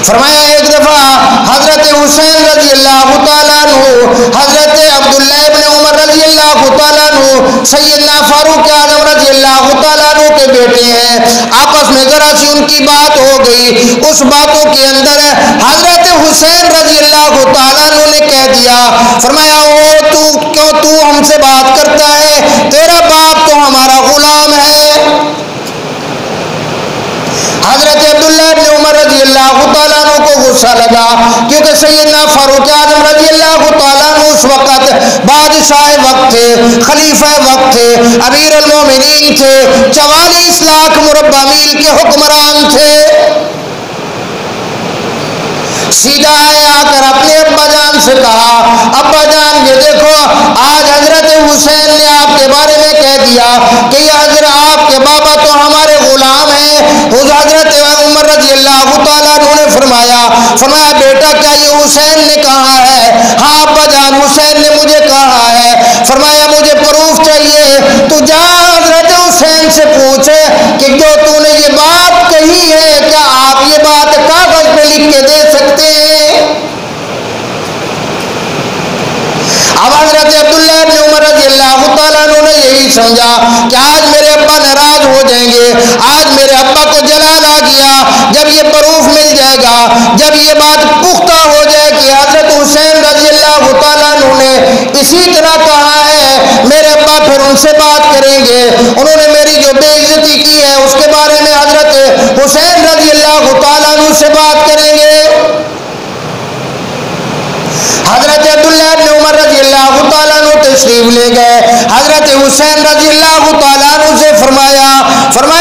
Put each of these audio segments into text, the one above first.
फरमाया एक दफा हजरत हुसैन रजी अल्लाह तआला अन्हु, हजरत अब्दुल्लाह इब्न उमर रजी अल्लाह तआला अन्हु, सैयदना फारूक आजम रजी अल्लाह तआला अन्हु के बेटे हैं, आपस में जरा सी उनकी बात हो गई। उस बातों के अंदर हजरत हुसैन रजी अल्लाह तआला अन्हु ने कह दिया, फरमाया ओ तू हमसे बात करता है, तेरा बाप तो हमारा गुलाम है। हजरत अब्दुल्लाह इब्न उमर रजी अल्लाह तआला अन्हु को गुस्सा लगा, क्योंकि सैयदना फारूक आजम रजी अल्लाह तआला अन्हु उस वक्त बादशाह वक्त थे, खलीफा वक्त थे, अमीरुल मोमिनीन थे, 44 लाख मुरब्बा मील के हुक्मरान थे। सीधा आए आकर अपने अब्बा जान से कहा, अब्बा जान ये देखो आज हजरत हुसैन ने आपके बारे में कह दिया कि ये हजरत आपके बाबा तो हमारे गुलाम हैं। हजरत उमर रजी अल्लाह तआला अन्हु ने फरमाया बेटा क्या ये हुसैन ने कहा है? हाँ अब्बा जान हुसैन ने मुझे कहा है। फरमाया मुझे प्रूफ चाहिए, तू जा हजरत हुसैन से पूछे कि जो तूने ये बात कही है क्या आप ये बात कागज पे लिख के दे सकते हैं? अब हजरत अब्दुल्लाह इब्न उमर रजी अल्लाह तआला अन्हु ने यही समझा कि आज मेरे अब्बा नाराज हो जाएंगे, आज मेरे अब्बा को जलाल आ गया। जब ये प्रूफ मिल जाएगा, जब ये बात पुख्ता हो जाए कि हजरत हुसैन रजी अल्लाह तआला अन्हु ने इसी तरह कहा है, मेरे अब्बा फिर उनसे बात करेंगे, उन्होंने मेरी जो बेइज्जती की है उसके बारे में हजरत हुसैन रजी अल्लाह तआला अन्हु से बात करेंगे। हजरत अब्दुल्लाह इब्न उमर रजी अल्लाह तआला अन्हु तशरीफ ले गए। हजरत हुसैन रजी अल्लाह तआला अन्हु से फरमाया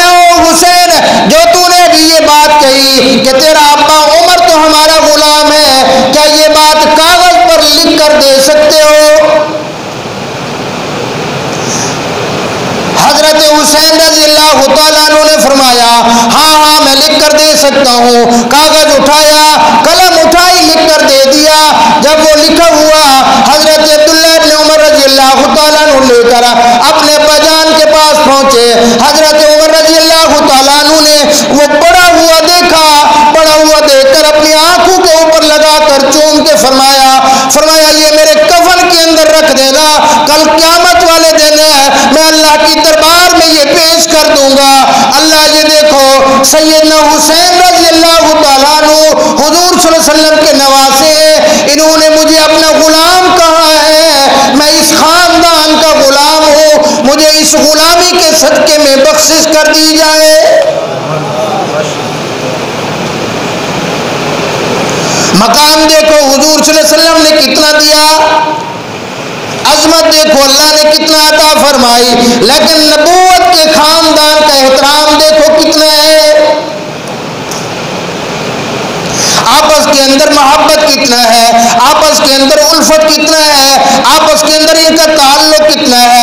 ओ हुसैन, जो तूने अभी ये बात कही कि तेरा अब्बा उमर तो हमारा गुलाम है, क्या ये बात कागज पर लिख कर दे सकते हो? हजरत हुसैन रजी अल्लाह तआला अन्हु ने फरमाया हाँ मैं लिख कर दे सकता हूँ। कागज उठाया, कलम उठाई, लिख कर दे दिया। जब वो लिखा हुआ हजरत अब्दुल्लाह इब्न उमर रजी अल्लाह तआला अन्हु लेकर अपने अब्बाजान के पास पहुंचे। हजरत उमर रजी अल्लाह तआला अन्हु ने वो पड़ा हुआ देखा, पड़ा हुआ देखकर अपनी आंखों के ऊपर लगाकर चूम के फरमाया ये मेरे कफन के अंदर रख देना, कल क़यामत वाले दिन मैं अल्लाह की दरबार में ये पेश कर दूंगा। अल्लाह ये देखो सैयदना हुसैन रजी अल्लाह तआला अन्हु हुजूर सल्लल्लाहु अलैहि वसल्लम के नवासे हैं, इन्होंने मुझे अपना गुलाम कहा है, मैं इस खानदान का गुलाम हूँ, मुझे इस गुलामी के सदके में बख्शिश कर दी जाए। मकाम देखो हुजूर सल्लल्लाहु अलैहि वसल्लम ने कितना दिया, अजमत देखो अल्लाह ने कितना अता फरमाई, लेकिन नबूवत के खानदान का एहतराम देखो कितना है, आपस के अंदर मोहब्बत कितना है, आपस के अंदर उल्फत कितना है, आपस के अंदर इनका ताल्लुक कितना है।